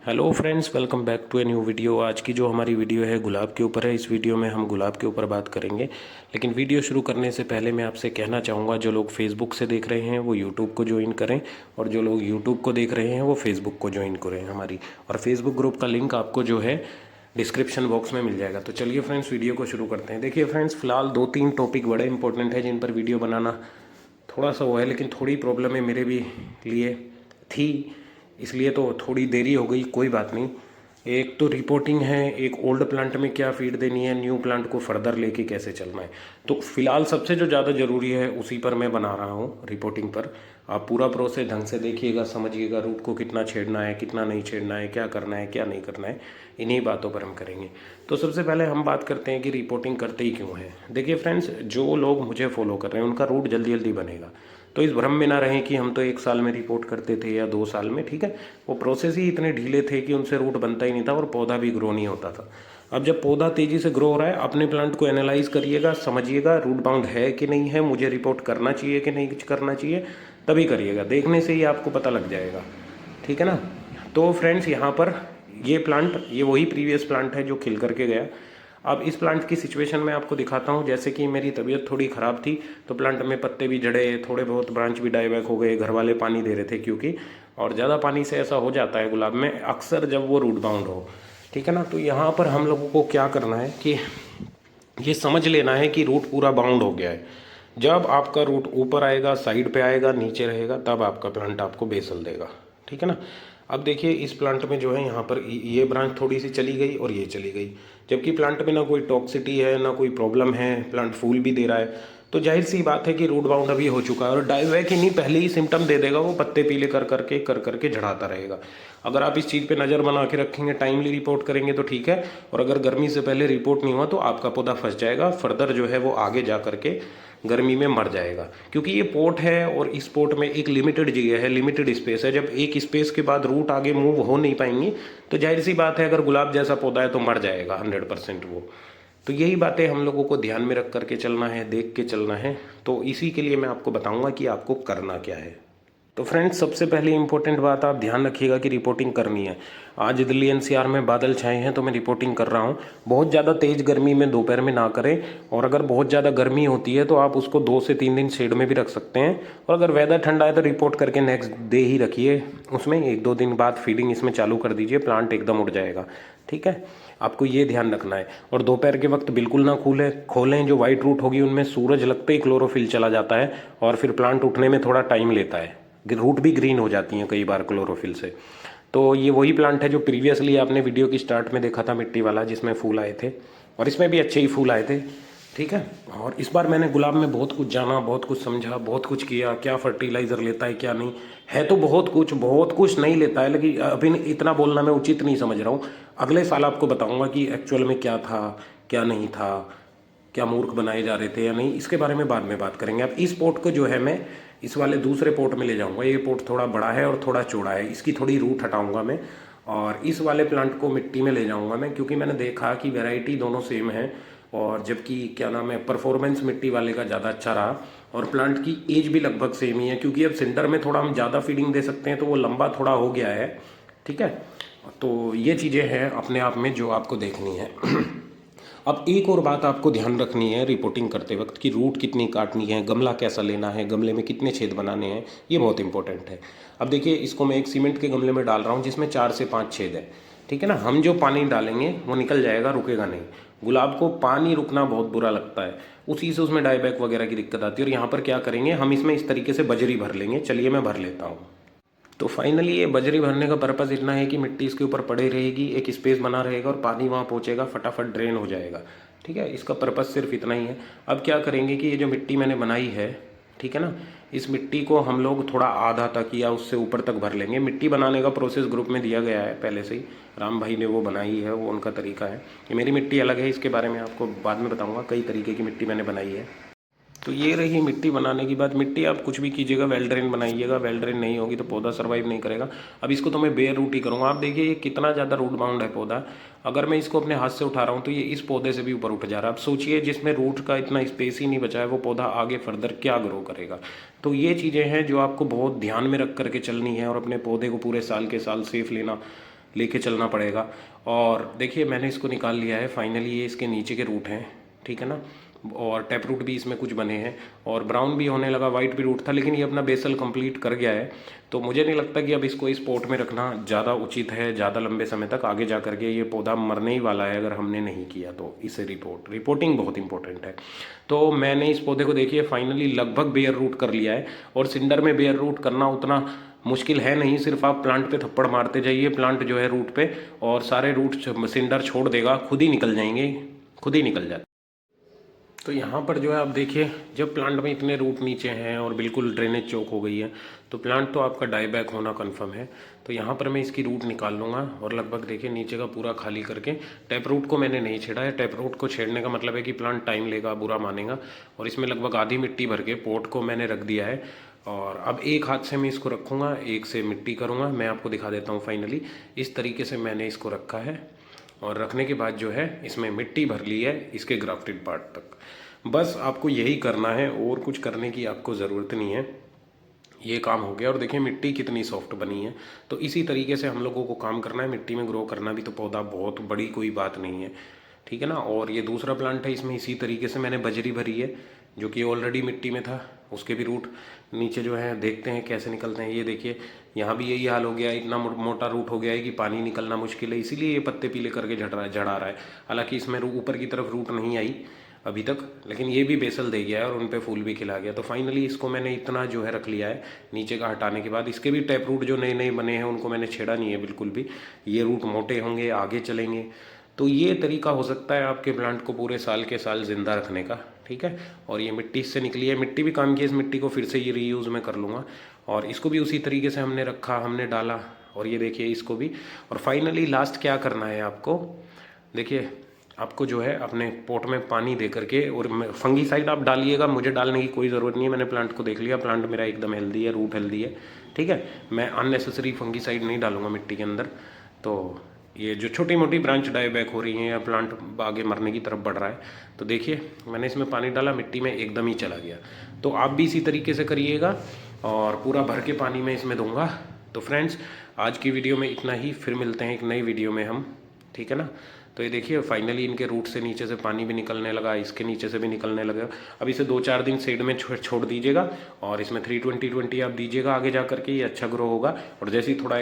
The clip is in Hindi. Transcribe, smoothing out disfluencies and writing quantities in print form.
Hello friends, welcome back to a new video. आज की जो हमारी वीडियो है गुलाब के ऊपर है। इस वीडियो में हम गुलाब के ऊपर बात करेंगे, लेकिन वीडियो शुरू करने से पहले मैं आपसे कहना चाहूँगा, जो लोग फेसबुक से देख रहे हैं वो यूट्यूब को ज्वाइन करें, और जो लोग यूट्यूब को देख रहे हैं वो फेसबुक को ज्वाइन करें हमारी। और फेसबुक ग्रुप का लिंक आपको जो है डिस्क्रिप्शन बॉक्स में मिल जाएगा। तो चलिए फ्रेंड्स, वीडियो को शुरू करते हैं। देखिए फ्रेंड्स, फिलहाल 2-3 टॉपिक बड़े इंपॉर्टेंट है जिन पर वीडियो बनाना थोड़ा सा वो है, लेकिन थोड़ी प्रॉब्लम है मेरे भी लिए थी, इसलिए तो थोड़ी देरी हो गई। कोई बात नहीं। एक तो रिपोर्टिंग है, एक ओल्ड प्लांट में क्या फीड देनी है, न्यू प्लांट को फर्दर लेके कैसे चलना है। तो फिलहाल सबसे जो ज़्यादा ज़रूरी है उसी पर मैं बना रहा हूँ, रिपोर्टिंग पर। आप पूरा प्रोसेस ढंग से देखिएगा, समझिएगा, रूट को कितना छेड़ना है, कितना नहीं छेड़ना है, क्या करना है, क्या नहीं करना है, इन्हीं बातों पर हम करेंगे। तो सबसे पहले हम बात करते हैं कि रिपोर्टिंग करते ही क्यों है। देखिए फ्रेंड्स, जो लोग मुझे फॉलो कर रहे हैं उनका रूट जल्दी जल्दी बनेगा, तो इस भ्रम में ना रहें कि हम तो 1 साल में रिपोर्ट करते थे या 2 साल में। ठीक है, वो प्रोसेस ही इतने ढीले थे कि उनसे रूट बनता ही नहीं था और पौधा भी ग्रो नहीं होता था। अब जब पौधा तेज़ी से ग्रो हो रहा है, अपने प्लांट को एनालाइज करिएगा, समझिएगा रूट बाउंड है कि नहीं है, मुझे रिपोर्ट करना चाहिए कि नहीं करना चाहिए, तभी करिएगा। देखने से ही आपको पता लग जाएगा, ठीक है ना। तो फ्रेंड्स, यहाँ पर ये प्लांट, ये वही प्रीवियस प्लांट है जो खिल करके गया। अब इस प्लांट की सिचुएशन मैं आपको दिखाता हूँ। जैसे कि मेरी तबीयत थोड़ी ख़राब थी, तो प्लांट में पत्ते भी झड़े, थोड़े बहुत ब्रांच भी डाईबैक हो गए। घर वाले पानी दे रहे थे क्योंकि, और ज़्यादा पानी से ऐसा हो जाता है गुलाब में अक्सर जब वो रूट बाउंड हो, ठीक है ना। तो यहाँ पर हम लोगों को क्या करना है कि ये समझ लेना है कि रूट पूरा बाउंड हो गया है। जब आपका रूट ऊपर आएगा, साइड पे आएगा, नीचे रहेगा, तब आपका प्लांट आपको बेसल देगा, ठीक है ना। अब देखिए इस प्लांट में जो है यहाँ पर ये ब्रांच थोड़ी सी चली गई और ये चली गई, जबकि प्लांट में ना कोई टॉक्सिटी है, ना कोई प्रॉब्लम है, प्लांट फूल भी दे रहा है। तो जाहिर सी बात है कि रूट बाउंड अभी हो चुका है, और डाईवैक इन्हीं पहले ही सिम्टम दे देगा, वो पत्ते पीले कर करके झड़ाता रहेगा। अगर आप इस चीज़ पे नज़र बना के रखेंगे, टाइमली रिपोर्ट करेंगे तो ठीक है, और अगर गर्मी से पहले रिपोर्ट नहीं हुआ तो आपका पौधा फंस जाएगा, फर्दर जो है वो आगे जा करके गर्मी में मर जाएगा। क्योंकि ये पोट है और इस पोट में एक लिमिटेड जगह है, लिमिटेड स्पेस है। जब एक स्पेस के बाद रूट आगे मूव हो नहीं पाएंगी तो जाहिर सी बात है, अगर गुलाब जैसा पौधा है तो मर जाएगा 100% वो। तो यही बातें हम लोगों को ध्यान में रख करके चलना है, देख के चलना है। तो इसी के लिए मैं आपको बताऊंगा कि आपको करना क्या है। तो फ्रेंड्स, सबसे पहले इंपॉर्टेंट बात आप ध्यान रखिएगा कि रिपोर्टिंग करनी है। आज दिल्ली एनसीआर में बादल छाए हैं तो मैं रिपोर्टिंग कर रहा हूँ। बहुत ज़्यादा तेज़ गर्मी में दोपहर में ना करें, और अगर बहुत ज़्यादा गर्मी होती है तो आप उसको 2 से 3 दिन शेड में भी रख सकते हैं। और अगर वेदर ठंडा है तो रिपोर्ट करके नेक्स्ट डे ही रखिए, उसमें 1-2 दिन बाद फीडिंग इसमें चालू कर दीजिए, प्लांट एकदम उड़ जाएगा, ठीक है। आपको ये ध्यान रखना है। और दोपहर के वक्त बिल्कुल ना खोलें। जो वाइट रूट होगी उनमें सूरज लगते ही क्लोरोफिल चला जाता है, और फिर प्लांट उठने में थोड़ा टाइम लेता है, रूट भी ग्रीन हो जाती हैं कई बार क्लोरोफिल से। तो ये वही प्लांट है जो प्रीवियसली आपने वीडियो की स्टार्ट में देखा था, मिट्टी वाला, जिसमें फूल आए थे, और इसमें भी अच्छे ही फूल आए थे, ठीक है। और इस बार मैंने गुलाब में बहुत कुछ जाना, बहुत कुछ समझा, बहुत कुछ किया, क्या फर्टिलाइज़र लेता है क्या नहीं है। तो बहुत कुछ नहीं लेता है, लेकिन अभी इतना बोलना मैं उचित नहीं समझ रहा हूँ। अगले साल आपको बताऊँगा कि एक्चुअल में क्या था, क्या नहीं था, क्या मूर्ख बनाए जा रहे थे या नहीं, इसके बारे में बाद में बात करेंगे। अब इस पोर्ट को जो है मैं इस वाले दूसरे पोर्ट में ले जाऊंगा। ये पोर्ट थोड़ा बड़ा है और थोड़ा चौड़ा है, इसकी थोड़ी रूट हटाऊंगा मैं, और इस वाले प्लांट को मिट्टी में ले जाऊंगा मैं, क्योंकि मैंने देखा कि वैरायटी दोनों सेम है, और जबकि क्या नाम है, परफॉर्मेंस मिट्टी वाले का ज़्यादा अच्छा रहा, और प्लांट की एज भी लगभग सेम ही है। क्योंकि अब सिंटर में थोड़ा हम ज़्यादा फीडिंग दे सकते हैं तो वो लंबा थोड़ा हो गया है, ठीक है। तो ये चीज़ें हैं अपने आप में जो आपको देखनी है। अब एक और बात आपको ध्यान रखनी है रिपोर्टिंग करते वक्त, कि रूट कितनी काटनी है, गमला कैसा लेना है, गमले में कितने छेद बनाने हैं, ये बहुत इंपॉर्टेंट है। अब देखिए, इसको मैं एक सीमेंट के गमले में डाल रहा हूँ जिसमें 4 से 5 छेद है, ठीक है ना। हम जो पानी डालेंगे वो निकल जाएगा, रुकेगा नहीं। गुलाब को पानी रुकना बहुत बुरा लगता है, उसी से उसमें डाईबैक वगैरह की दिक्कत आती है। और यहाँ पर क्या करेंगे, हम इसमें इस तरीके से बजरी भर लेंगे। चलिए मैं भर लेता हूँ। तो फाइनली ये बजरी भरने का पर्पज़ इतना है कि मिट्टी इसके ऊपर पड़े रहेगी, एक स्पेस बना रहेगा, और पानी वहाँ पहुँचेगा, फटाफट ड्रेन हो जाएगा, ठीक है। इसका पर्पज़ सिर्फ इतना ही है। अब क्या करेंगे कि ये जो मिट्टी मैंने बनाई है, ठीक है ना, इस मिट्टी को हम लोग थोड़ा आधा तक या उससे ऊपर तक भर लेंगे। मिट्टी बनाने का प्रोसेस ग्रुप में दिया गया है पहले से ही, राम भाई ने वो बनाई है, वो उनका तरीका है। ये मेरी मिट्टी अलग है, इसके बारे में आपको बाद में बताऊँगा, कई तरीके की मिट्टी मैंने बनाई है। तो ये रही मिट्टी बनाने की बात। मिट्टी आप कुछ भी कीजिएगा, वेल ड्रेन बनाइएगा, वेल ड्रेन नहीं होगी तो पौधा सर्वाइव नहीं करेगा। अब इसको तो मैं बेयर रूट ही करूँगा। आप देखिए ये कितना ज़्यादा रूट बाउंड है पौधा। अगर मैं इसको अपने हाथ से उठा रहा हूँ तो ये इस पौधे से भी ऊपर उठ जा रहा है। अब सोचिए, जिसमें रूट का इतना स्पेस ही नहीं बचा है, वो पौधा आगे फर्दर क्या ग्रो करेगा। तो ये चीज़ें हैं जो आपको बहुत ध्यान में रख करके चलनी है, और अपने पौधे को पूरे साल के साल सेफ लेना लेके चलना पड़ेगा। और देखिए मैंने इसको निकाल लिया है फाइनली, ये इसके नीचे के रूट हैं, ठीक है ना, और टैप रूट भी इसमें कुछ बने हैं और ब्राउन भी होने लगा, वाइट भी रूट था, लेकिन ये अपना बेसल कंप्लीट कर गया है। तो मुझे नहीं लगता कि अब इसको इस पॉट में रखना ज़्यादा उचित है ज़्यादा लंबे समय तक। आगे जा करके ये पौधा मरने ही वाला है अगर हमने नहीं किया तो। इसे रिपोर्टिंग बहुत इंपॉर्टेंट है। तो मैंने इस पौधे को देखिए फाइनली लगभग बेयर रूट कर लिया है। और सिंडर में बेयर रूट करना उतना मुश्किल है नहीं, सिर्फ आप प्लांट पे थप्पड़ मारते जाइए, प्लांट जो है रूट पे, और सारे रूट सिंडर छोड़ देगा, खुद ही निकल जाएंगे, खुद ही निकल जाते। तो यहाँ पर जो है आप देखिए, जब प्लांट में इतने रूट नीचे हैं और बिल्कुल ड्रेनेज चौक हो गई है तो प्लांट तो आपका डाई बैक होना कन्फर्म है। तो यहाँ पर मैं इसकी रूट निकाल लूँगा और लगभग देखिए नीचे का पूरा खाली करके, टैप रूट को मैंने नहीं छेड़ा है। टैप रूट को छेड़ने का मतलब है कि प्लांट टाइम लेगा, बुरा मानेगा। और इसमें लगभग आधी मिट्टी भर के पोट को मैंने रख दिया है। और अब एक हाथ से मैं इसको रखूँगा, एक से मिट्टी करूँगा। मैं आपको दिखा देता हूँ फाइनली, इस तरीके से मैंने इसको रखा है। और रखने के बाद जो है इसमें मिट्टी भर ली है इसके ग्राफ्टेड पार्ट तक। बस आपको यही करना है और कुछ करने की आपको ज़रूरत नहीं है, ये काम हो गया। और देखिए मिट्टी कितनी सॉफ्ट बनी है। तो इसी तरीके से हम लोगों को काम करना है, मिट्टी में ग्रो करना भी तो पौधा बहुत बड़ी कोई बात नहीं है, ठीक है ना। और ये दूसरा प्लांट है, इसमें इसी तरीके से मैंने बजरी भरी है जो कि ऑलरेडी मिट्टी में था, उसके भी रूट नीचे जो है देखते हैं कैसे निकलते हैं। ये देखिए यहाँ भी यही हाल हो गया है, इतना मोटा रूट हो गया है कि पानी निकलना मुश्किल है, इसीलिए ये पत्ते पीले करके झड़ा रहा है। हालांकि इसमें ऊपर की तरफ रूट नहीं आई अभी तक, लेकिन ये भी बेसल दे गया है और उन पे फूल भी खिला गया। तो फाइनली इसको मैंने इतना जो है रख लिया है नीचे का हटाने के बाद। इसके भी टैप रूट जो नए नए बने हैं उनको मैंने छेड़ा नहीं है बिल्कुल भी, ये रूट मोटे होंगे, आगे चलेंगे। तो ये तरीका हो सकता है आपके प्लांट को पूरे साल के साल ज़िंदा रखने का, ठीक है। और ये मिट्टी इससे निकली है, मिट्टी भी काम की है, इस मिट्टी को फिर से ये रीयूज़ में कर लूँगा। और इसको भी उसी तरीके से हमने रखा, हमने डाला, और ये देखिए इसको भी। और फाइनली लास्ट क्या करना है आपको, देखिए आपको जो है अपने पोट में पानी दे करके, और फंगीसाइड आप डालिएगा, मुझे डालने की कोई ज़रूरत नहीं है, मैंने प्लांट को देख लिया, प्लांट मेरा एकदम हेल्दी है, रूट हेल्दी है, ठीक है। मैं अननेसेसरी फंगीसाइड नहीं डालूंगा मिट्टी के अंदर। तो ये जो छोटी मोटी ब्रांच डाई बैक हो रही हैं या प्लांट आगे मरने की तरफ बढ़ रहा है, तो देखिए मैंने इसमें पानी डाला, मिट्टी में एकदम ही चला गया। तो आप भी इसी तरीके से करिएगा और पूरा भर के पानी में इसमें दूंगा। तो फ्रेंड्स आज की वीडियो में इतना ही, फिर मिलते हैं एक नई वीडियो में हम, ठीक है ना। तो ये देखिए फाइनली इनके रूट से नीचे से पानी भी निकलने लगा, इसके नीचे से भी निकलने लगा। अब इसे 2-4 दिन शेड में छोड़ दीजिएगा और इसमें 3-20-20 आप दीजिएगा, आगे जा करके ये अच्छा ग्रो होगा। और जैसे ही थोड़ा